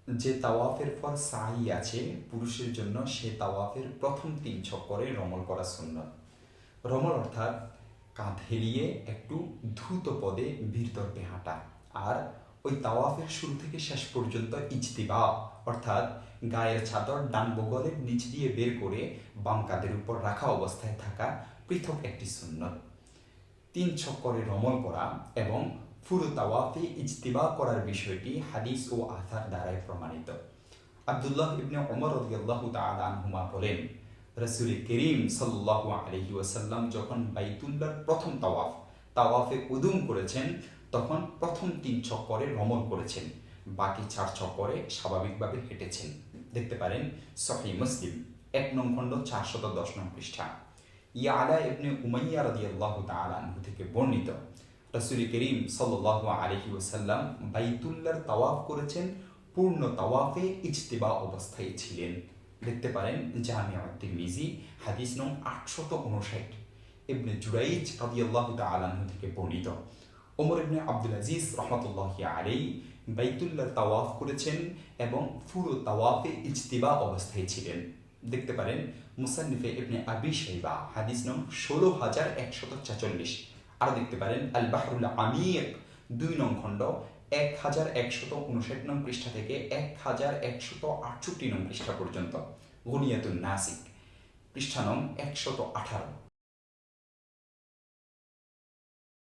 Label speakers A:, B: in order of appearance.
A: যে তাওয়াফের পর সাই আছে পুরুষের জন্য, সে তাওয়াফের প্রথম 3 চক্করে রমল করা সুন্নত। রমল অর্থাৎ কাঁধ হেলিয়ে একটু দ্রুত পদে বীরতর্পে হাঁটা। আর ওই তাওয়াফের শুরু থেকে শেষ পর্যন্ত ইজতিবা অর্থাৎ গায়ের চাদর ডান বগলের নিচ দিয়ে বের করে বাম কাঁধের উপর রাখা অবস্থায় থাকা পৃথক একটি সুন্নত। 3 চক্করে রমল করা এবং পুরো তাওয়াফে ইজতিবা করার বিষয়টি হাদিস ও আথার দ্বারাই প্রমাণিত। আব্দুল্লাহ ইবনে ওমর রাদিয়াল্লাহু তাআলা আনহুমা বলেন, রাসূল করিম সাল্লাল্লাহু আলাইহি ওয়াসাল্লাম যখন বাইতুল্লাহর প্রথম তাওয়াফে উদুম করেছেন, তখন প্রথম 3 চক্করে রমল করেছেন, বাকি 4 চক্করে স্বাভাবিকভাবে হেঁটেছেন। দেখতে পারেন সহিহ মুসলিম 1 নং খণ্ড 410 নং পৃষ্ঠা। ইয়ালা ইবনে উমাইয়া রাদিয়াল্লাহু তাআলা আনহু থেকে বর্ণিত, রাসূল করিম সাল্লাল্লাহু আলাইহি ওয়াসাল্লাম বাইতুল্লাহর তাওয়াফ করেছেন, পূর্ণ তাওয়াফে ইজতিবা অবস্থায় ছিলেন। দেখতে পারেন জামিউত তিরমিজি হাদিস নং 859। ইবনে জুরাইজ রাদিয়াল্লাহু তাআলা আনহু থেকে বর্ণিত, ওমর ইবনে আব্দুল আজিজ রাহমাতুল্লাহি আলাইহি বাইতুল্লাহর তাওয়াফ করেছেন এবং পুরো তাওয়াফে ইজতিবা অবস্থায় ছিলেন। দেখতে পারেন মুসান্নিফে ইবনে আবি শাইবা হাদিস নং 16146। আর দেখতে পারেন আল বাহরুল আমিক 2 নং খণ্ড 1159 নং পৃষ্ঠা থেকে 1168 নং পৃষ্ঠা পর্যন্ত, গুনিয়াতুন নাসিক পৃষ্ঠা নং 118।